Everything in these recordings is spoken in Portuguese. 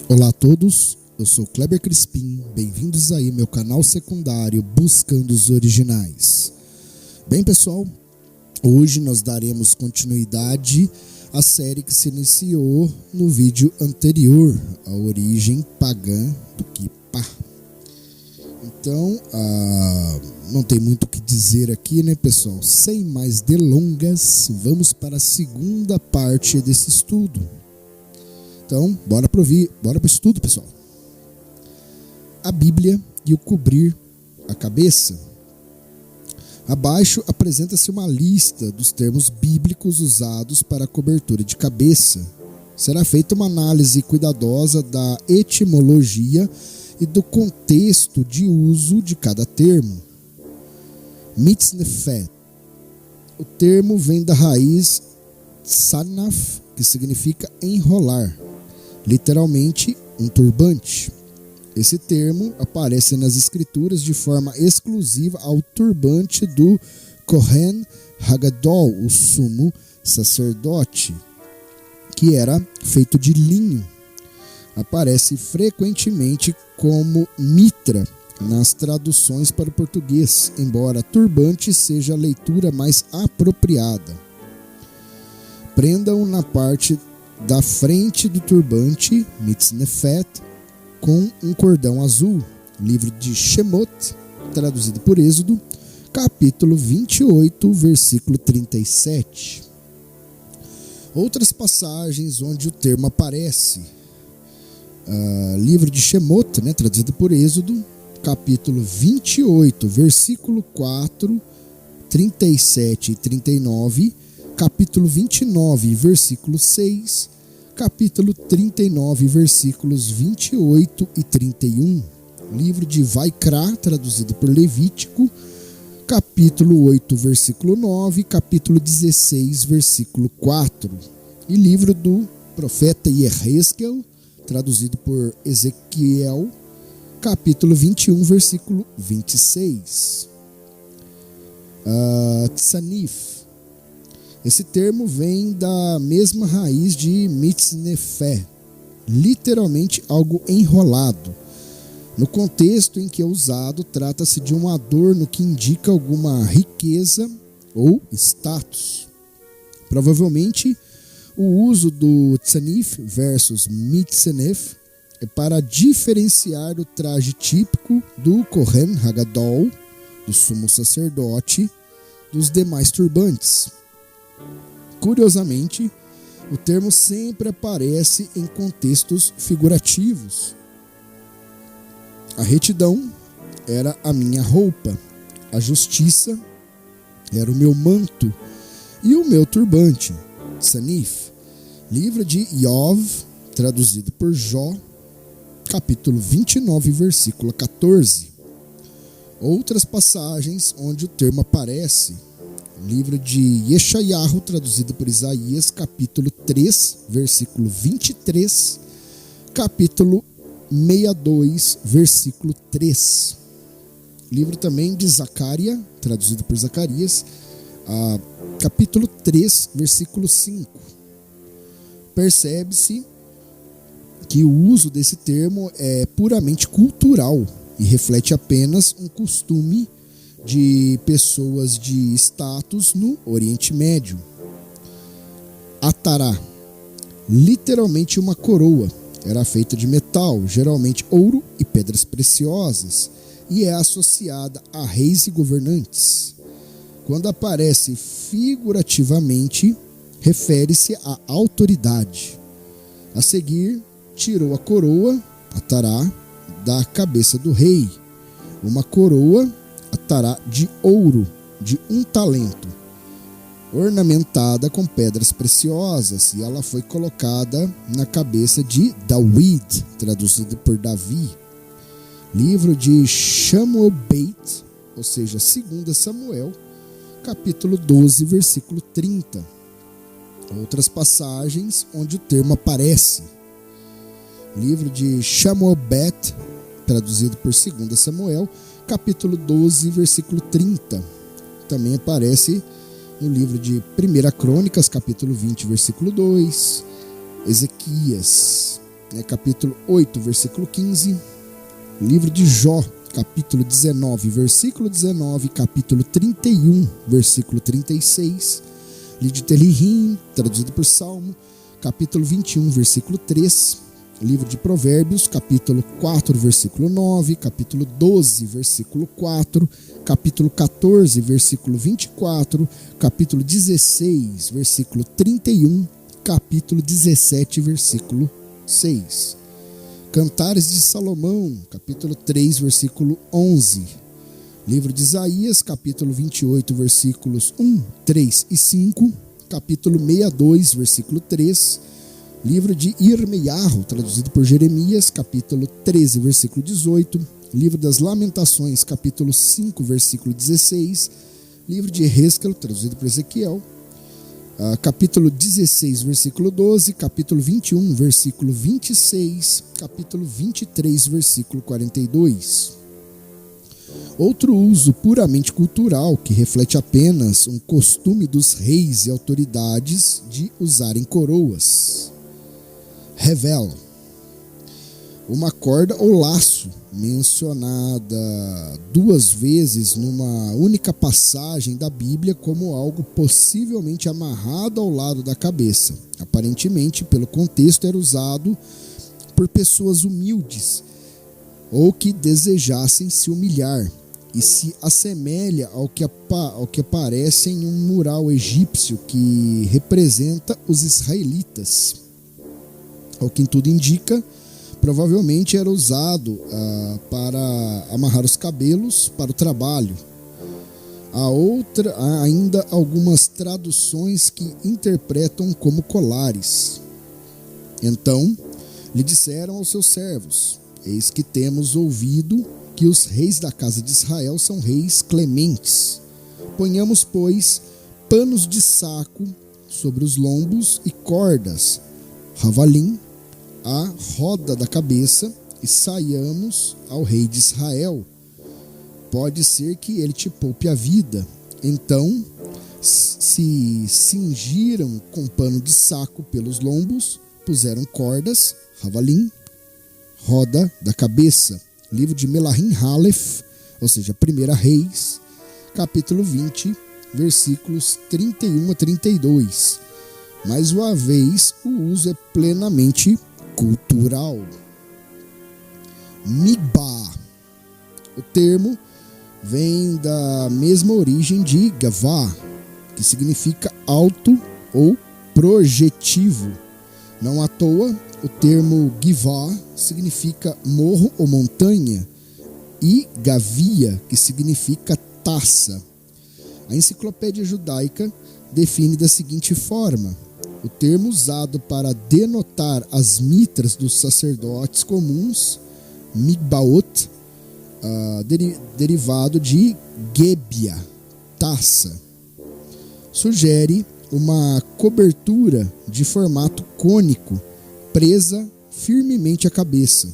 Olá a todos, eu sou Kleber Crispim, bem-vindos aí ao meu canal secundário Buscando os Originais. Bem pessoal, hoje nós daremos continuidade à série que se iniciou no vídeo anterior, a origem pagã do Kipá. Então, não tem muito o que dizer aqui, né pessoal? Sem mais delongas, vamos para a segunda parte desse estudo. Então, bora pro estudo, pessoal. A Bíblia e o cobrir a cabeça. Abaixo apresenta-se uma lista dos termos bíblicos usados para a cobertura de cabeça. Será feita uma análise cuidadosa da etimologia e do contexto de uso de cada termo. Mitznefet. O termo vem da raiz tsanaf, que significa enrolar, literalmente um turbante. Esse termo aparece nas escrituras de forma exclusiva ao turbante do Kohen Hagadol, o sumo sacerdote, que era feito de linho. Aparece frequentemente como mitra nas traduções para o português, embora turbante seja a leitura mais apropriada. Prendam na parte da frente do turbante, mitznefet, com um cordão azul. Livro de Shemot, traduzido por Êxodo, capítulo 28, versículo 37. Outras passagens onde o termo aparece. Livro de Shemot, traduzido por Êxodo, capítulo 28, versículo 4, 37 e 39, capítulo 29, versículo 6, capítulo 39, versículos 28 e 31. Livro de Vaikra, traduzido por Levítico, capítulo 8, versículo 9, capítulo 16, versículo 4. E livro do profeta Yehezkel, traduzido por Ezequiel, capítulo 21, versículo 26. Tsanif. Esse termo vem da mesma raiz de mitznefé, literalmente algo enrolado. No contexto em que é usado, trata-se de um adorno que indica alguma riqueza ou status. Provavelmente, o uso do tsanif versus mitznef é para diferenciar o traje típico do Kohen Hagadol, do sumo sacerdote, dos demais turbantes. Curiosamente, o termo sempre aparece em contextos figurativos. A retidão era a minha roupa, a justiça era o meu manto e o meu turbante. Tsanif. Livro de Iov, traduzido por Jó, capítulo 29, versículo 14. Outras passagens onde o termo aparece. Livro de Yeshayahu, traduzido por Isaías, capítulo 3, versículo 23, capítulo 62, versículo 3. Livro também de Zacarias, traduzido por Zacarias, capítulo 3, versículo 5. Percebe-se que o uso desse termo é puramente cultural e reflete apenas um costume de pessoas de status no Oriente Médio. Atará, literalmente uma coroa, era feita de metal, geralmente ouro e pedras preciosas, e é associada a reis e governantes. Quando aparece figurativamente, refere-se à autoridade. A seguir, tirou a coroa, Atará, da cabeça do rei. Uma coroa Atará de ouro, de 1 talento, ornamentada com pedras preciosas, e ela foi colocada na cabeça de David, traduzido por Davi. Livro de Shamuel Beit, ou seja, 2 Samuel, capítulo 12, versículo 30. Outras passagens onde o termo aparece. Livro de Shamuel Bet, traduzido por 2 Samuel, capítulo 12, versículo 30. Também aparece no livro de 1 Crônicas, capítulo 20, versículo 2. Ezequias, capítulo 8, versículo 15. Livro de Jó, capítulo 19, versículo 19, capítulo 31, versículo 36. Livro de Telihim, traduzido por Salmo, capítulo 21, versículo 3. Livro de Provérbios, capítulo 4, versículo 9, capítulo 12, versículo 4, capítulo 14, versículo 24, capítulo 16, versículo 31, capítulo 17, versículo 6. Cantares de Salomão, capítulo 3, versículo 11. Livro de Isaías, capítulo 28, versículos 1, 3 e 5. Capítulo 62, versículo 3. Livro de Irmeiarro, traduzido por Jeremias, capítulo 13, versículo 18. Livro das Lamentações, capítulo 5, versículo 16. Livro de Ehezkel, traduzido por Ezequiel, capítulo 16, versículo 12, capítulo 21, versículo 26, capítulo 23, versículo 42. Outro uso puramente cultural, que reflete apenas um costume dos reis e autoridades de usarem coroas. Revel, uma corda ou laço mencionada 2 vezes numa única passagem da Bíblia como algo possivelmente amarrado ao lado da cabeça. Aparentemente, pelo contexto, era usado por pessoas humildes ou que desejassem se humilhar, e se assemelha ao que aparece em um mural egípcio que representa os israelitas. Ao que tudo indica, provavelmente era usado para amarrar os cabelos para o trabalho. Há ainda algumas traduções que interpretam como colares. Então lhe disseram aos seus servos: eis que temos ouvido que os reis da casa de Israel são reis clementes. Ponhamos, pois, panos de saco sobre os lombos e cordas, ravalim, à roda da cabeça, e saiamos ao rei de Israel. Pode ser que ele te poupe a vida. Então se cingiram com pano de saco pelos lombos, puseram cordas, ravalim, roda da cabeça. Livro de Melahim Halef, ou seja, 1 Reis, capítulo 20, versículos 31 a 32. Mais uma vez, o uso é plenamente cultural. Migba. O termo vem da mesma origem de Gavá, que significa alto ou projetivo. Não à toa, o termo Givá significa morro ou montanha, e Gavia, que significa taça. A enciclopédia judaica define da seguinte forma: o termo usado para denotar as mitras dos sacerdotes comuns, migbaot, derivado de gebia, taça, sugere uma cobertura de formato cônico presa firmemente à cabeça.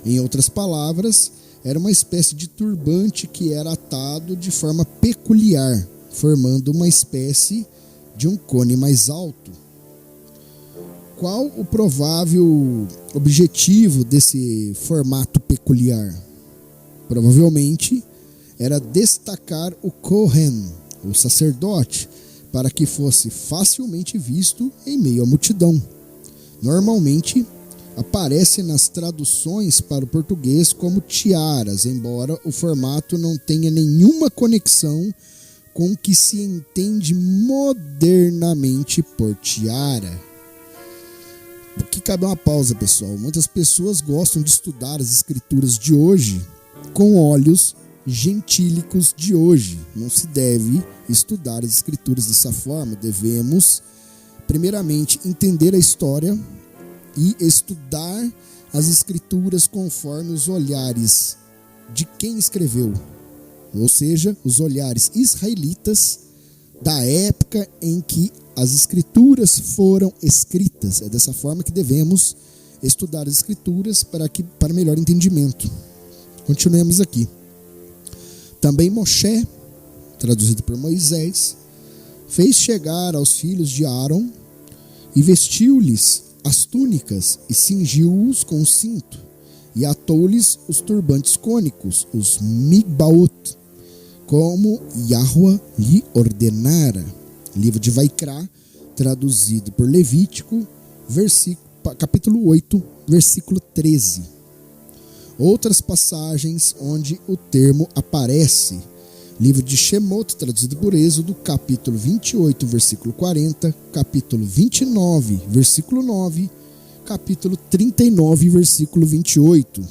Em outras palavras, era uma espécie de turbante que era atado de forma peculiar, formando uma espécie de um cone mais alto. Qual o provável objetivo desse formato peculiar? Provavelmente era destacar o Kohen, o sacerdote, para que fosse facilmente visto em meio à multidão. Normalmente aparece nas traduções para o português como tiaras, embora o formato não tenha nenhuma conexão com o que se entende modernamente por tiara. Aqui cabe uma pausa, pessoal. Muitas pessoas gostam de estudar as escrituras de hoje com olhos gentílicos de hoje. Não se deve estudar as escrituras dessa forma. Devemos, primeiramente, entender a história e estudar as escrituras conforme os olhares de quem escreveu, ou seja, os olhares israelitas da época em que as escrituras foram escritas. É dessa forma que devemos estudar as escrituras para melhor entendimento. Continuemos aqui. Também Moshe, traduzido por Moisés, fez chegar aos filhos de Aaron e vestiu-lhes as túnicas e cingiu-os com o cinto, e atou-lhes os turbantes cônicos, os migbaot, como Yahweh lhe ordenara. Livro de Vaikra, traduzido por Levítico, capítulo 8, versículo 13. Outras passagens onde o termo aparece. Livro de Shemot, traduzido por Êxodo, capítulo 28, versículo 40, capítulo 29, versículo 9, capítulo 39, versículo 28.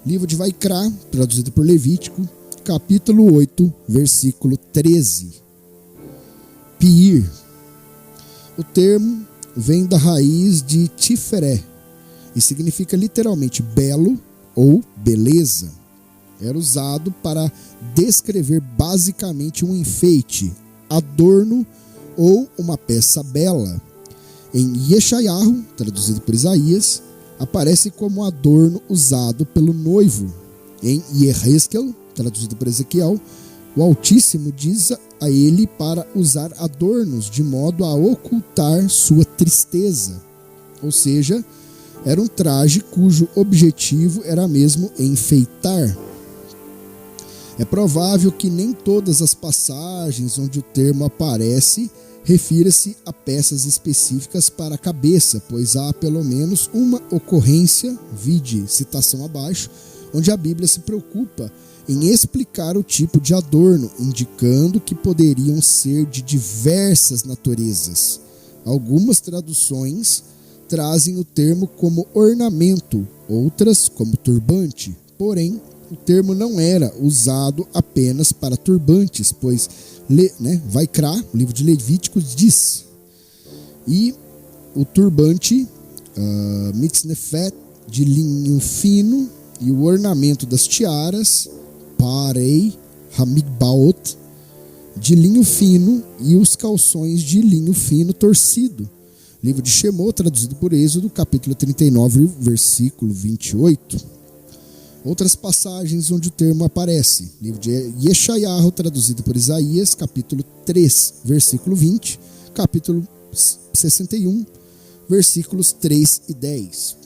Livro de Vaikra, traduzido por Levítico, capítulo 8, versículo 13. Piir. O termo vem da raiz de Tiferé e significa literalmente belo ou beleza. Era usado para descrever basicamente um enfeite, adorno ou uma peça bela. Em Yeshayahu, traduzido por Isaías, aparece como adorno usado pelo noivo. Em Yehezkel, traduzido por Ezequiel, o Altíssimo diz a ele para usar adornos de modo a ocultar sua tristeza. Ou seja, era um traje cujo objetivo era mesmo enfeitar. É provável que nem todas as passagens onde o termo aparece refira-se a peças específicas para a cabeça, pois há pelo menos uma ocorrência, vide citação abaixo, onde a Bíblia se preocupa em explicar o tipo de adorno, indicando que poderiam ser de diversas naturezas. Algumas traduções trazem o termo como ornamento, outras como turbante, porém, o termo não era usado apenas para turbantes, pois Vaikra, o livro de Levíticos, diz. E o turbante, mitznefet, de linho fino, e o ornamento das tiaras, parei, hamigbaot, de linho fino, e os calções de linho fino torcido. Livro de Shemot, traduzido por Êxodo, capítulo 39, versículo 28. Outras passagens onde o termo aparece. Livro de Yeshayahu, traduzido por Isaías, capítulo 3, versículo 20, capítulo 61, versículos 3 e 10.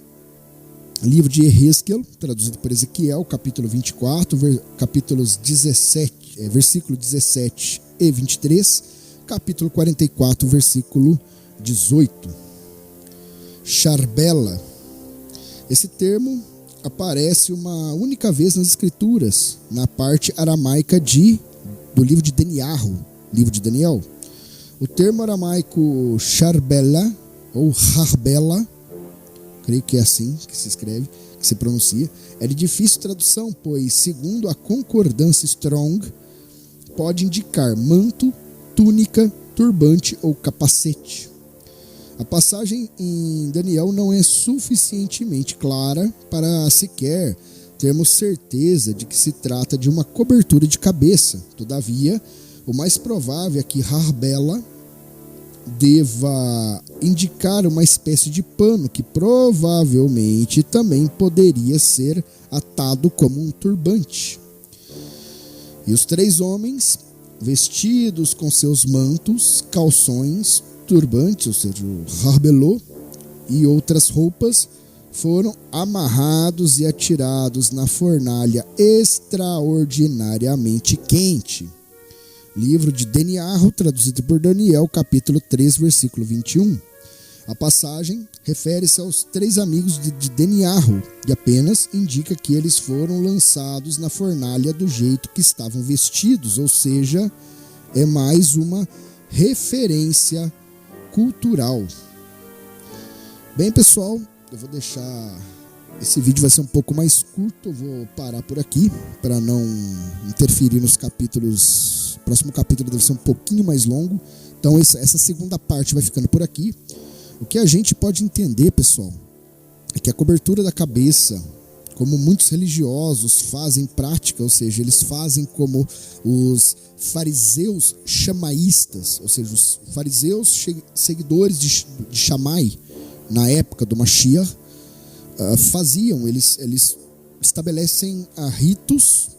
Livro de Yehezkel, traduzido por Ezequiel, capítulo 24, capítulos 17, versículo 17 e 23, capítulo 44, versículo 18. Charbela. Esse termo aparece uma única vez nas Escrituras, na parte aramaica do livro de Daniel. O termo aramaico Charbela, ou Harbela, creio que é assim que se escreve, que se pronuncia, é de difícil tradução, pois, segundo a concordância Strong, pode indicar manto, túnica, turbante ou capacete. A passagem em Daniel não é suficientemente clara para sequer termos certeza de que se trata de uma cobertura de cabeça. Todavia, o mais provável é que Harbela deva indicar uma espécie de pano que provavelmente também poderia ser atado como um turbante. E os 3 homens, vestidos com seus mantos, calções, turbantes, ou seja, o harbelô, e outras roupas, foram amarrados e atirados na fornalha extraordinariamente quente. Livro de Daniel, traduzido por Daniel, capítulo 3, versículo 21. A passagem refere-se aos 3 amigos de Daniel e apenas indica que eles foram lançados na fornalha do jeito que estavam vestidos, ou seja, é mais uma referência cultural. Bem, pessoal, eu vou deixar... Esse vídeo vai ser um pouco mais curto, eu vou parar por aqui para não interferir nos capítulos. O próximo capítulo deve ser um pouquinho mais longo, então essa segunda parte vai ficando por aqui. O que a gente pode entender, pessoal, é que a cobertura da cabeça, como muitos religiosos fazem prática, ou seja, eles fazem como os fariseus chamaístas, ou seja, os fariseus seguidores de Shammai, na época do Mashiach, faziam, eles estabelecem ritos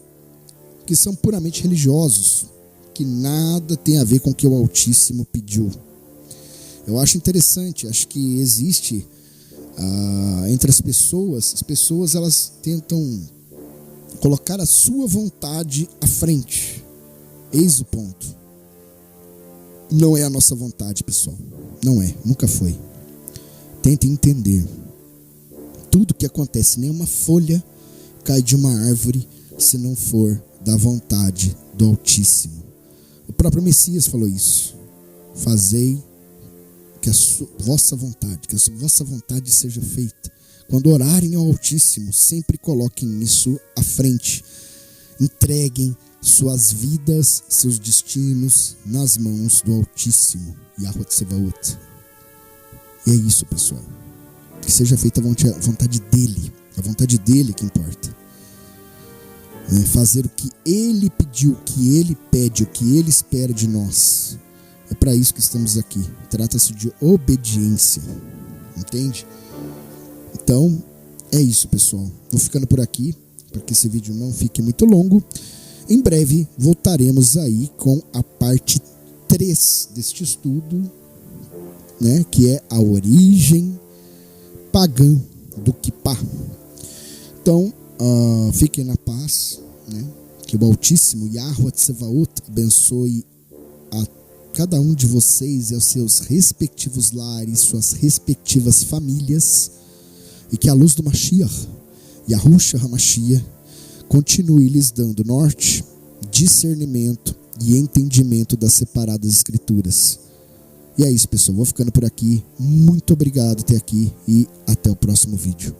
que são puramente religiosos, que nada tem a ver com o que o Altíssimo pediu. Eu acho interessante, acho que existe entre as pessoas elas tentam colocar a sua vontade à frente. Eis o ponto. Não é a nossa vontade, pessoal. Não é, nunca foi. Tentem entender. Tudo que acontece, nenhuma folha cai de uma árvore se não for da vontade do Altíssimo. O próprio Messias falou isso. Fazei que a vossa vontade seja feita. Quando orarem ao Altíssimo, sempre coloquem isso à frente. Entreguem suas vidas, seus destinos nas mãos do Altíssimo, Yahweh Tsevaot. E é isso, pessoal. Que seja feita a vontade dele. A vontade dele é que importa. Fazer o que ele pediu, o que ele pede, o que ele espera de nós. É para isso que estamos aqui. Trata-se de obediência. Entende? Então, é isso, pessoal. Vou ficando por aqui, para que esse vídeo não fique muito longo. Em breve, voltaremos aí com a parte 3 deste estudo, né, que é a origem pagã do Kippá. Então, fiquem na paz, né? Que o Altíssimo Yahweh Tsevaot abençoe a cada um de vocês e aos seus respectivos lares, suas respectivas famílias, e que a luz do Mashiach, Yahushua HaMashiach, continue lhes dando norte, discernimento e entendimento das separadas escrituras. E é isso, pessoal. Vou ficando por aqui. Muito obrigado até aqui e até o próximo vídeo.